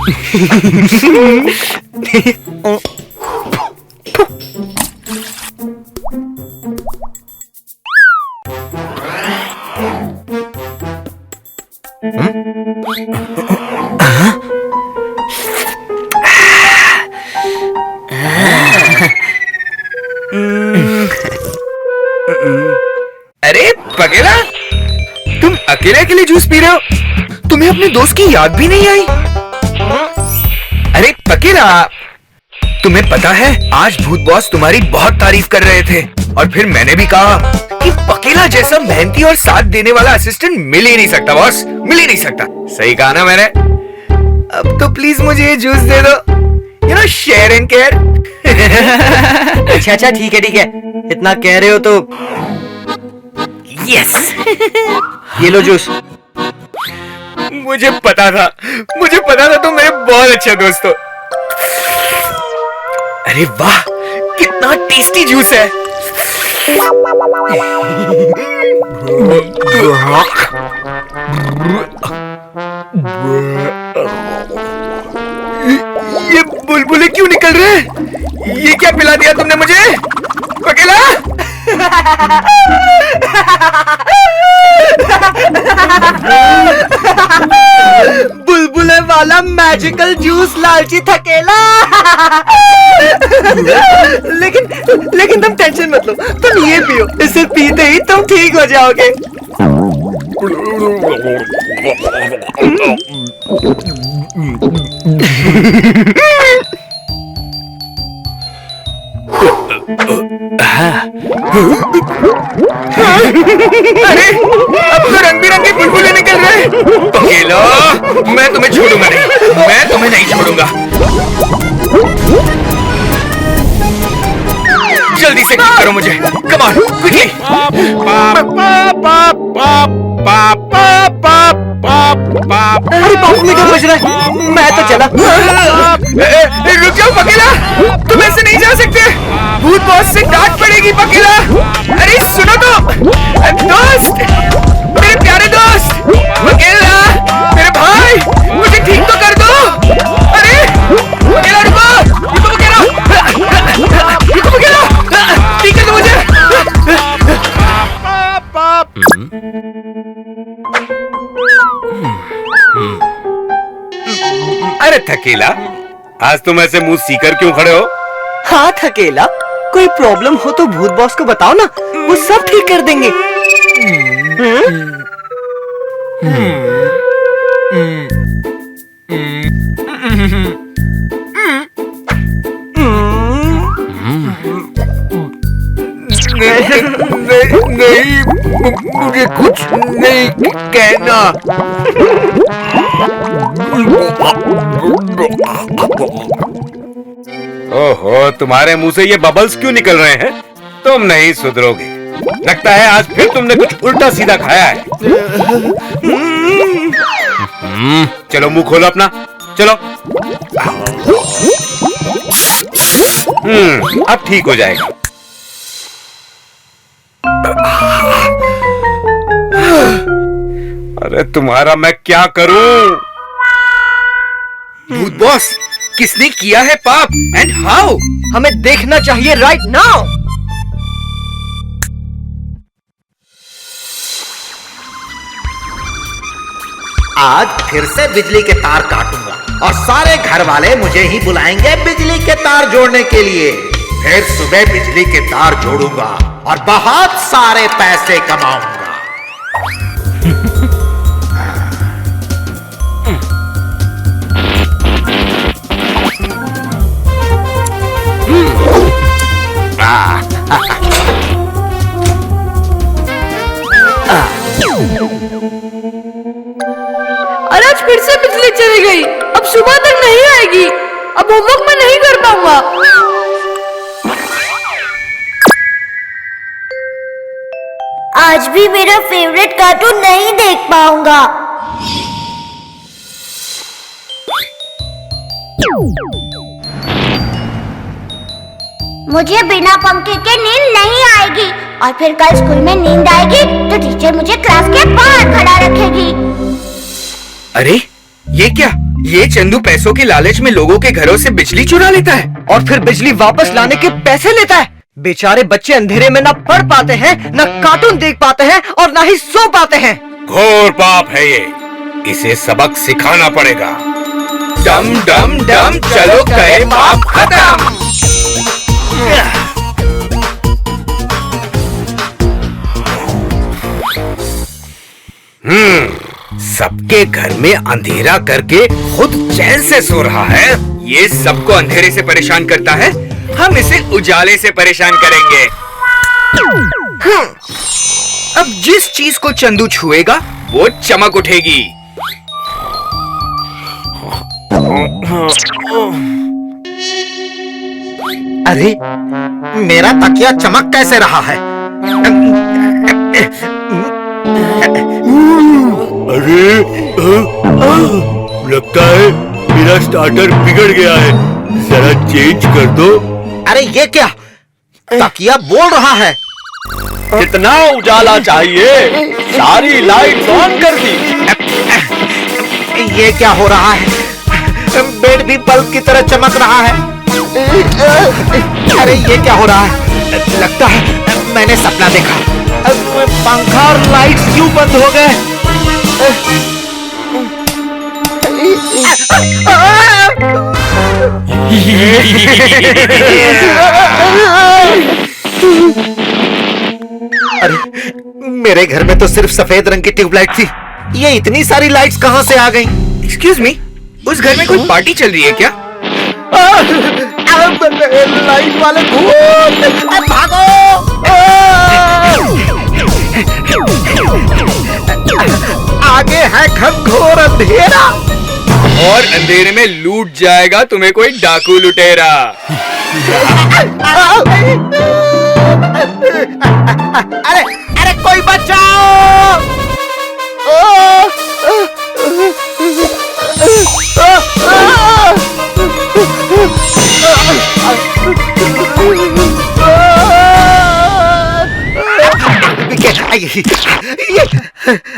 अरे पगेला, तुम अकेले अकेले जूस पी रहे हो? तुम्हें अपने दोस्त की याद भी नहीं आई? अरे पगेला, तुम्हें पता है आज भूत बॉस तुम्हारी बहुत तारीफ कर रहे थे और फिर मैंने भी कहा कि पगेला जैसा मेहनती और साथ देने वाला असिस्टेंट मिल ही नहीं सकता बॉस, मिल ही नहीं सकता। सही कहा ना मैंने? अब तो प्लीज मुझे ये जूस दे दो, you know, share and care. अच्छा ठीक है, इतना कह रहे हो तो यस। ये लो जूस। मुझे पता था तुम मेरे बहुत अच्छे दोस्त हो। अरे वाह, कितना टेस्टी जूस है। ये बुलबुले क्यों निकल रहे हैं? ये क्या पिला दिया तुमने मुझे पगेला? बुलबुले वाला मैजिकल जूस लालची थकेला। लेकिन तुम टेंशन मत लो, तुम ये पियो, इसे पीते ही तुम ठीक हो जाओगे। अरे अब तो रंग बिरंगे बुलबुले निकल रहे हैं। पगेला, मैं तुम्हें छोड़ूंगा नहीं, मैं तुम्हें नहीं छोड़ूंगा। जल्दी से किक करो मुझे, कम ऑन क्विकली। अरे बाप में क्या बज रहा है? मैं तो चला। रुक जाओ पगेला, तुम ऐसे नहीं जा सकते, भूत बॉस से डांट पड़ेगी पगेला। अरे सुनो तो दोस्त, मेरे प्यारे दोस्त पगेला, मेरे भाई, मुझे ठीक तो कर दो। अरे पगेला रुको, पगेला ठीक कर दो मुझे। अरे थकेला, आज तुम ऐसे मुंह सीकर क्यों खड़े हो? हाँ थकेला, कोई प्रॉब्लम हो तो भूत बॉस को बताओ ना, वो सब ठीक कर देंगे। नहीं, मुझे कुछ नहीं कहना। ओहो, तुम्हारे मुंह से ये बबल्स क्यों निकल रहे हैं? तुम नहीं सुधरोगे, लगता है आज फिर तुमने कुछ उल्टा सीधा खाया है। चलो मुंह खोलो अपना, चलो। अब ठीक हो जाएगा। अरे तुम्हारा मैं क्या करूं? भूत बॉस, किसने किया है पाप एंड हाउ? हमें देखना चाहिए राइट नाउ। आज फिर से बिजली के तार काटूंगा और सारे घर वाले मुझे ही बुलाएंगे बिजली के तार जोड़ने के लिए। फिर सुबह बिजली के तार जोड़ूंगा और बहुत सारे पैसे कमाऊंगा। अरे आज फिर से बिजली चली गई, अब सुबह तक नहीं आएगी, अब होमवर्क मैं नहीं कर पाऊंगा। आज भी मेरा फेवरेट कार्टून नहीं देख पाऊंगा। मुझे बिना पंखे के नींद नहीं आएगी और फिर कल स्कूल में नींद आएगी तो टीचर मुझे क्लास के बाहर खड़ा रखेगी। अरे ये क्या, ये चंदू पैसों के लालच में लोगों के घरों से बिजली चुरा लेता है और फिर बिजली वापस लाने के पैसे लेता है। बेचारे बच्चे अंधेरे में ना पढ़ पाते हैं, ना कार्टून देख पाते हैं और ना ही सो पाते हैं। घोर पाप है ये, इसे सबक सिखाना पड़ेगा। डम डम डम चलो करे पाप खत्म। सबके घर में अंधेरा करके खुद चैन से सो रहा है। ये सबको अंधेरे से परेशान करता है, हम इसे उजाले से परेशान करेंगे। अब जिस चीज को चंदू छुएगा वो चमक उठेगी। अरे मेरा तकिया चमक कैसे रहा है? अरे लगता है मेरा स्टार्टर बिगड़ गया है, जरा चेंज कर दो। अरे ये क्या, तकिया बोल रहा है। कितना उजाला चाहिए, सारी लाइट ऑन कर दी। ये क्या हो रहा है? बेड भी बल्ब की तरह चमक रहा है। अरे ये क्या हो रहा है? लगता है मैंने सपना देखा। पंखा और लाइट्स क्यों बंद हो गए? अरे मेरे घर में तो सिर्फ सफेद रंग की ट्यूबलाइट थी, ये इतनी सारी लाइट्स कहां से आ गई? एक्सक्यूज मी, उस घर में कोई पार्टी चल रही है क्या? लाइट वाले भूत, भागो! आगे है घनघोर अंधेरा और अंधेरे में लूट जाएगा तुम्हें कोई डाकू लुटेरा। अरे अरे कोई बचाओ!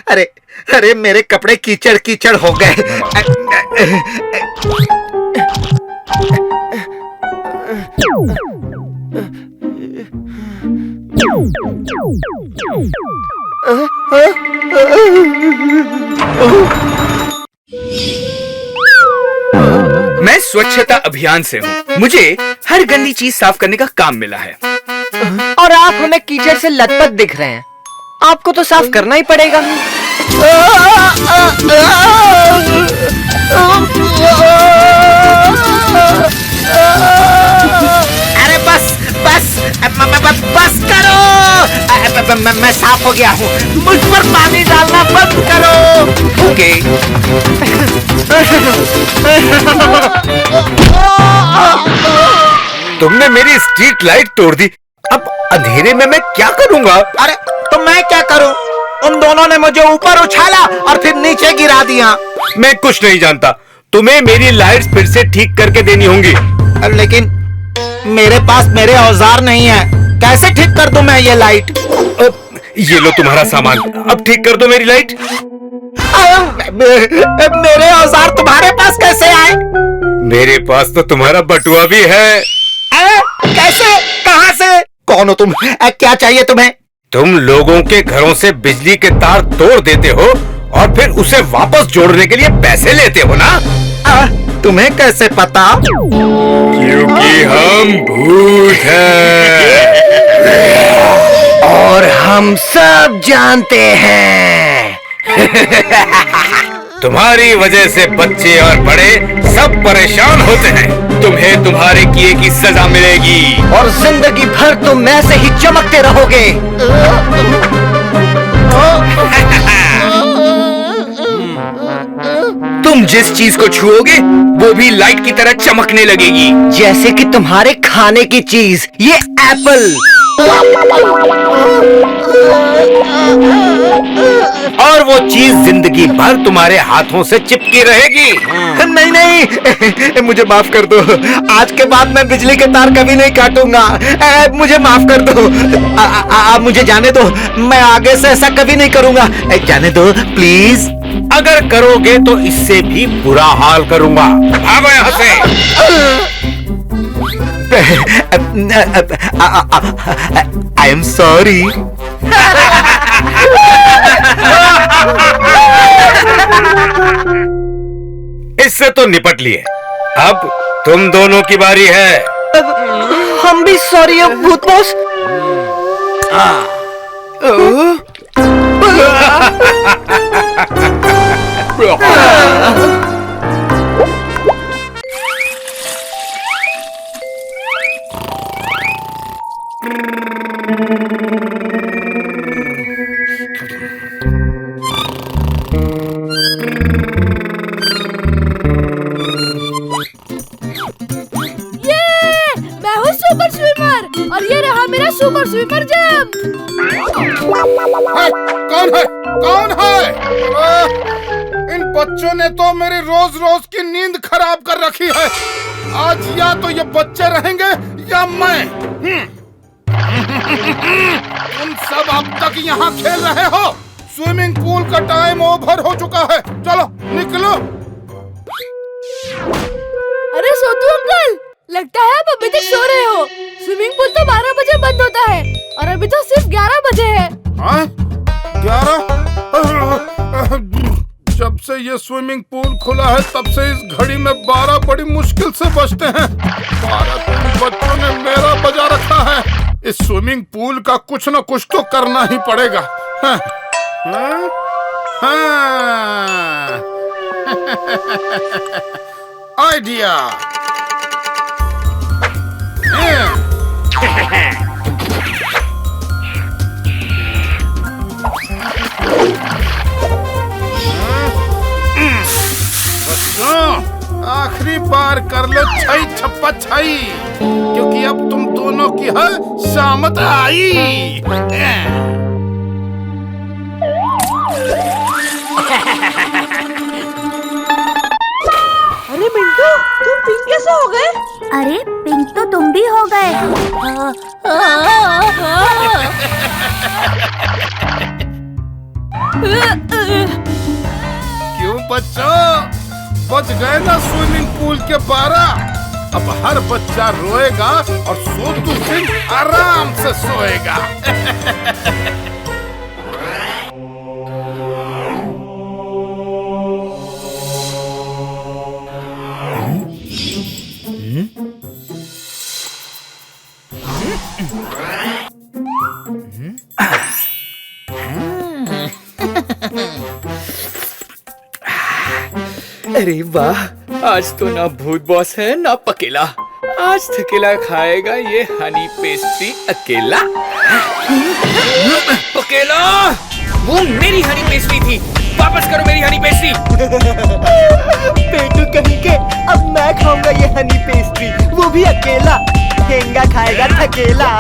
अरे अरे मेरे कपड़े कीचड़ कीचड़ हो गए। मैं स्वच्छता अभियान से हूँ, मुझे हर गंदी चीज साफ करने का काम मिला है। और आप हमें कीचड़ से लथपथ दिख रहे हैं, आपको तो साफ करना ही पड़ेगा। अरे बस बस बस करो, मैं साफ हो गया हूँ, मुझ पर पानी डालना बंद करो। ओके। तुमने मेरी स्ट्रीट लाइट तोड़ दी, अब अंधेरे में मैं क्या करूंगा? अरे तो मैं क्या करूं? उन दोनों ने मुझे ऊपर उछाला और फिर नीचे गिरा दिया। मैं कुछ नहीं जानता, तुम्हें मेरी लाइट्स फिर से ठीक करके देनी होंगी। लेकिन मेरे पास मेरे औजार नहीं है, कैसे ठीक कर दूं मैं ये लाइट? ये लो तुम्हारा सामान, अब ठीक कर दो मेरी लाइट। मेरे औजार तुम्हारे पास कैसे आए? मेरे पास तो तुम्हारा बटुआ भी है। कैसे? कहां से? कौन हो तुम? क्या चाहिए तुम्हें? तुम लोगों के घरों से बिजली के तार तोड़ देते हो और फिर उसे वापस जोड़ने के लिए पैसे लेते हो ना? तुम्हें कैसे पता? क्योंकि हम भूत हैं और हम सब जानते हैं। तुम्हारी वजह से बच्चे और बड़े सब परेशान होते हैं। तुम्हें तुम्हारे किए की सजा मिलेगी और जिंदगी भर तुम ऐसे ही चमकते रहोगे। तुम जिस चीज को छुओगे वो भी लाइट की तरह चमकने लगेगी। जैसे कि तुम्हारे खाने की चीज, ये एप्पल। और वो चीज जिंदगी भर तुम्हारे हाथों से चिपकी रहेगी। नहीं नहीं, मुझे माफ कर दो। आज के बाद मैं बिजली के तार कभी नहीं काटूंगा। मुझे माफ कर दो। मुझे जाने दो, मैं आगे से ऐसा कभी नहीं करूंगा। जाने दो प्लीज। अगर करोगे तो इससे भी बुरा हाल करूंगा। भागो यहाँ से। I am sorry. इससे तो निपट लिए, अब तुम दोनों की बारी है। हम भी सॉरी है भूत बॉस। मैं हूँ सुपर स्विमर और ये रहा मेरा सुपर स्विमर जंप। कौन है? कौन है? इन बच्चों ने तो मेरी रोज रोज की नींद खराब कर रखी है। आज या तो ये बच्चे रहेंगे या मैं। तुम सब अब तक यहाँ खेल रहे हो। स्विमिंग पूल का टाइम ओवर हो चुका है। चलो निकलो। अरे सोतू अंकल, लगता है आप अभी तक सो रहे हो। स्विमिंग पूल तो 12 बजे बंद होता है और अभी तो सिर्फ 11 बजे है। 11? जब से ये स्विमिंग पूल खुला है तब से इस घड़ी में 12 बड़ी मुश्किल से बजते हैं। 12 तो इन बच्चों ने मेरा बजा रखा है। इस स्विमिंग पूल का कुछ न कुछ तो करना ही पड़ेगा। हाँ। हाँ? हाँ। आइडिया। आखिरी बार कर लो छई छप्पा छई, क्योंकि अब तुम दोनों की है शामत आई। अरे मिंटू, तुम पिंक कैसे हो गए? अरे पिंक तो तुम भी हो गए। क्यों बच्चों, बच गए ना स्विमिंग पूल के 12। अब हर बच्चा रोएगा और सोतू सिंह आराम से सोएगा। अरे वाह, आज तो ना भूत बॉस है ना पकेला। आज थकेला खाएगा ये हनी पेस्ट्री अकेला। पकेला, वो मेरी हनी पेस्ट्री थी। वापस करो मेरी हनी पेस्ट्री। पेटू कहीं के, अब मैं खाऊंगा ये हनी पेस्ट्री, वो भी अकेला। ठेंगा खाएगा थकेला।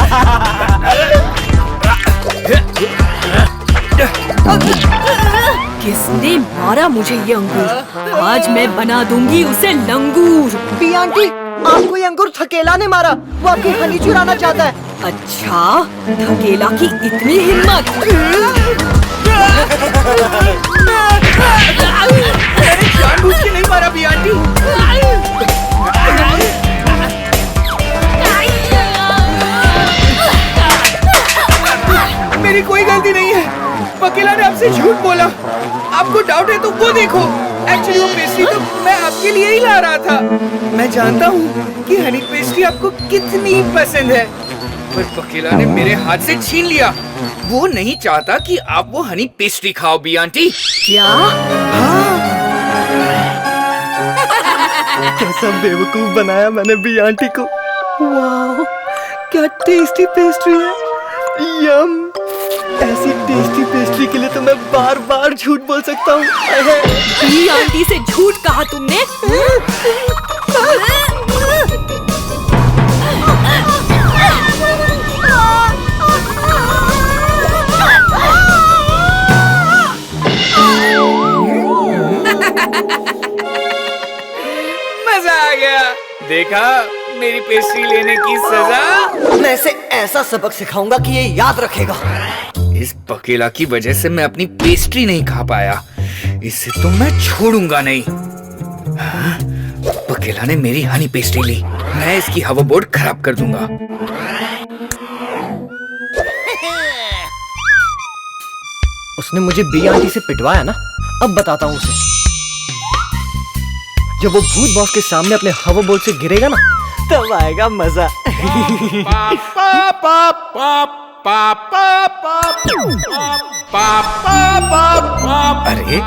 किसने मारा मुझे ये अंगूर? आज मैं बना दूंगी उसे लंगूर। बी आंटी, आपको ये अंगूर थकेला ने मारा। वो आपकी हनी चुराना चाहता है। अच्छा, थकेला की इतनी हिम्मत। जानबूझ के नहीं मारा बी आंटी। मेरी कोई गलती नहीं है। पकेला ने आपसे झूठ बोला। आपको डाउट है तो वो देखो। एक्चुअली वो पेस्ट्री तो मैं आपके लिए ही ला रहा था। मैं जानता हूँ कि हनी पेस्ट्री आपको कितनी पसंद है, पर पकेला ने मेरे हाथ से छीन लिया। वो नहीं चाहता कि आप वो हनी पेस्ट्री खाओ बी आंटी। क्या? हाँ। कैसा बेवकूफ बनाया मैंने बी आंटी को। वाह, क्या टेस्टी पेस्ट्री है। यम। ऐसी टेस्टी पेस्ट्री के लिए तो मैं बार बार झूठ बोल सकता हूँ। बी आंटी से झूठ कहा तुमने? देखा मेरी पेस्ट्री लेने की सजा। मैं इसे ऐसा सबक सिखाऊंगा कि ये याद रखेगा। इस पकेला की वजह से मैं अपनी पेस्ट्री नहीं खा पाया, इसे तो मैं छोड़ूंगा नहीं। हाँ? पकेला ने मेरी हनी पेस्ट्री ली, मैं इसकी होवरबोर्ड खराब कर दूंगा। उसने मुझे बी आंटी से पिटवाया ना, अब बताता हूँ उसे। जब वो भूत बॉस के सामने अपने होवरबोर्ड से गिरेगा ना, तब आएगा मजा। अरे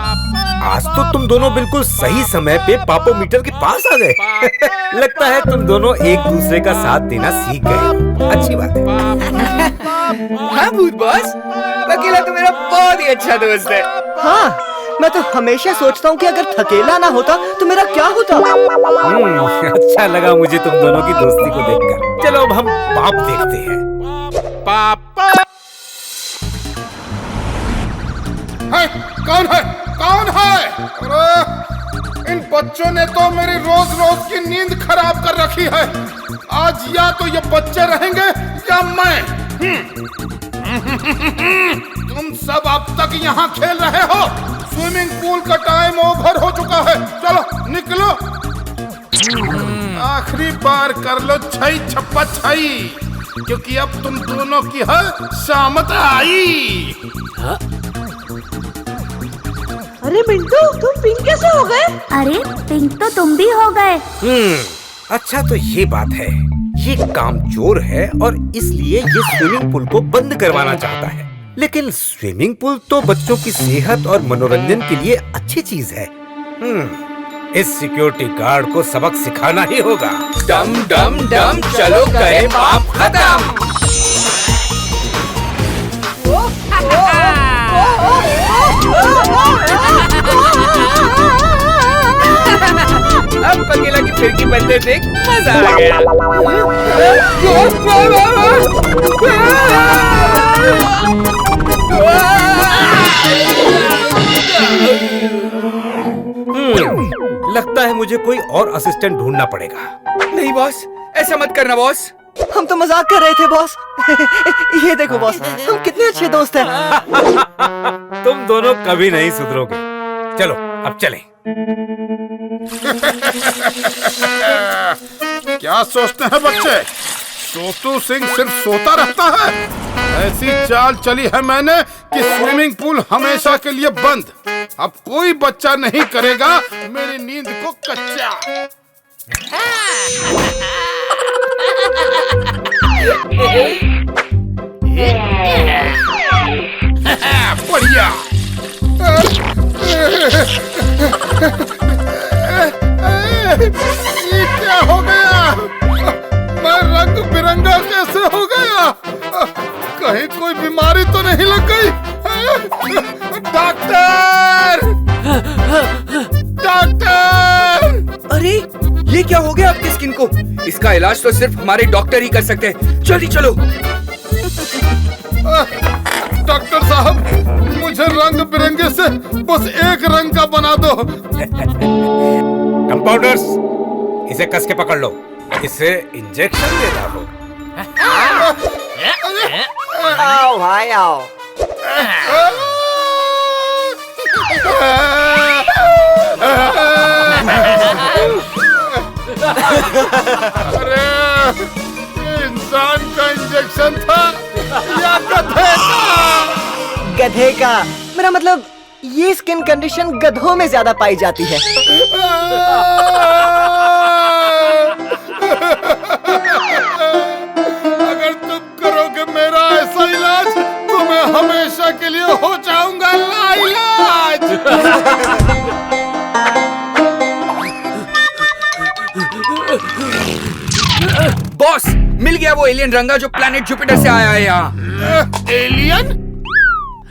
आज तो तुम दोनों बिल्कुल सही समय पे पापोमीटर के पास आ गए। लगता है तुम दोनों एक दूसरे का साथ देना सीख गए। अच्छी बात है। हाँ भूत बॉस, पकेला तो मेरा बहुत ही अच्छा दोस्त है। हाँ, मैं तो हमेशा सोचता हूँ कि अगर थकेला ना होता तो मेरा क्या होता। अच्छा लगा मुझे तुम दोनों की दोस्ती को देखकर। चलो अब हम पाप देखते हैं। पापा है, कौन है? कौन है? अरे इन बच्चों ने तो मेरी रोज रोज की नींद खराब कर रखी है। आज या तो ये बच्चे रहेंगे या मैं। तुम सब अब तक यहाँ खेल रहे हो, स्विमिंग पूल का टाइम ओवर हो चुका है। चलो निकलो, आखिरी बार कर लो छई छप्पा छई, क्योंकि अब तुम दोनों की है शामत आई। अरे मिंटू, तुम पिंक कैसे हो गए? अरे पिंक तो तुम भी हो गए। अच्छा तो ये बात है, ये कामचोर है और इसलिए ये स्विमिंग पूल को बंद करवाना चाहता है। लेकिन स्विमिंग पूल तो बच्चों की सेहत और मनोरंजन के लिए अच्छी चीज है। इस सिक्योरिटी गार्ड को सबक सिखाना ही होगा। डम डम डम चलो करें पाप खत्म। अब पकेला की खिड़की बंद देख मजा आ गया। लगता है मुझे कोई और असिस्टेंट ढूंढना पड़ेगा। नहीं बॉस, ऐसा मत करना बॉस। हम तो मजाक कर रहे थे बॉस। ये देखो बॉस, हम कितने अच्छे दोस्त हैं। तुम दोनों कभी नहीं सुधरोगे। चलो अब चलें। क्या सोचते हैं बच्चे, सोतू सिंह सिर्फ सोता रहता है? ऐसी चाल चली है मैंने कि स्विमिंग पूल हमेशा के लिए बंद। अब कोई बच्चा नहीं करेगा मेरी नींद को कच्चा। बढ़िया। ये क्या हो गया? मैं रंग बिरंगा कैसे हो गया? कहीं कोई बीमारी तो नहीं लग गई? डॉक्टर! डॉक्टर! अरे ये क्या हो गया आपकी स्किन को? इसका इलाज तो सिर्फ हमारे डॉक्टर ही कर सकते हैं। जल्दी चलो। डॉक्टर साहब, मुझे रंग बिरंगे से बस एक रंग का बना दो। कंपाउंडर्स, इसे कस के पकड़ लो, इसे इंजेक्शन देना होगा। आओ भाई आओ। अरे ये इंसान का इंजेक्शन था या गधे का? गधे का? मेरा मतलब ये स्किन कंडीशन गधों में ज्यादा पाई जाती है। अगर तुम करोगे मेरा ऐसा इलाज तो मैं हमेशा के लिए हो जाऊंगा लाइलाज। बॉस, मिल गया वो एलियन रंगा जो प्लैनेट जुपिटर से आया है यहाँ। एलियन?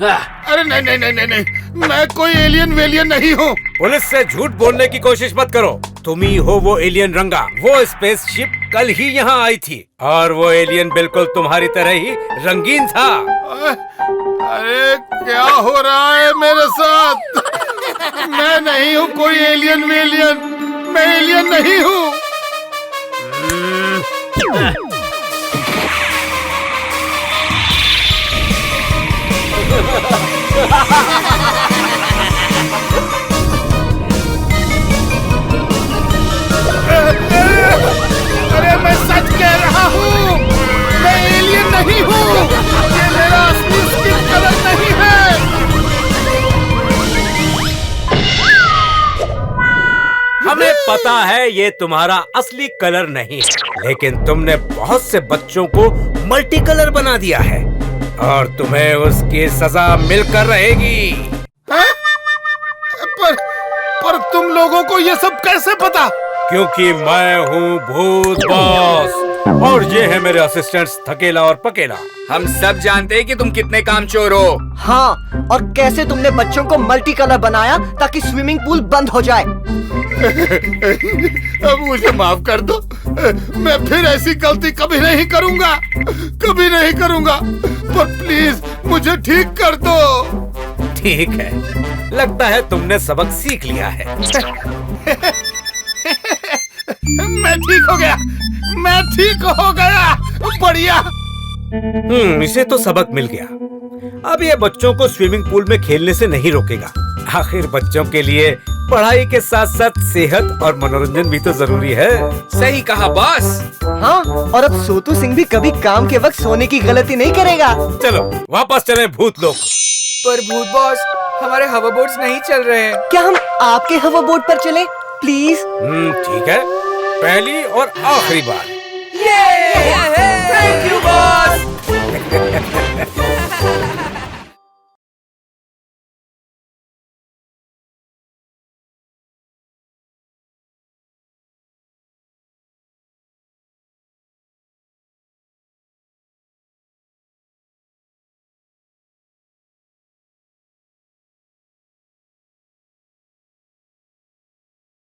अरे नहीं नहीं नहीं नहीं नहीं, मैं कोई एलियन वेलियन नहीं हूँ। पुलिस से झूठ बोलने की कोशिश मत करो। तुम ही हो वो एलियन रंगा। वो स्पेसशिप कल ही यहाँ आई थी और वो एलियन बिल्कुल तुम्हारी तरह ही रंगीन था। अरे क्या हो रहा है मेरे साथ? मैं नहीं हूँ कोई एलियन वेलियन, मैं एलियन नहीं हूँ। अरे मैं सच कह रहा हूँ, मैं एलियन नहीं हूँ। ये मेरा असली स्किन कलर नहीं है। हमें पता है ये तुम्हारा असली कलर नहीं है, लेकिन तुमने बहुत से बच्चों को मल्टी कलर बना दिया है और तुम्हें उसकी सजा मिलकर रहेगी। हाँ? पर तुम लोगों को ये सब कैसे पता? क्योंकि मैं हूँ भूत बॉस और ये है मेरे असिस्टेंट्स थकेला और पकेला। हम सब जानते हैं कि तुम कितने कामचोर हो। हाँ, और कैसे तुमने बच्चों को मल्टी कलर बनाया ताकि स्विमिंग पूल बंद हो जाए। अब मुझे माफ कर दो। मैं फिर ऐसी गलती कभी नहीं करूंगा, कभी नहीं करूंगा। पर प्लीज मुझे ठीक कर दो। ठीक है, लगता है तुमने सबक सीख लिया है। मैं ठीक हो गया, मैं ठीक हो गया। बढ़िया। इसे तो सबक मिल गया। अब ये बच्चों को स्विमिंग पूल में खेलने से नहीं रोकेगा। आखिर बच्चों के लिए पढ़ाई के साथ साथ सेहत और मनोरंजन भी तो जरूरी है। सही कहा बॉस। हाँ, और अब सोतू सिंह भी कभी काम के वक्त सोने की गलती नहीं करेगा। चलो वापस चलें भूत लोग। पर भूत बॉस, हमारे हवा बोट्स नहीं चल रहे हैं। क्या हम आपके हवा बोट पर चलें? प्लीज। ठीक है, पहली और आखिरी बार। Thank you boss.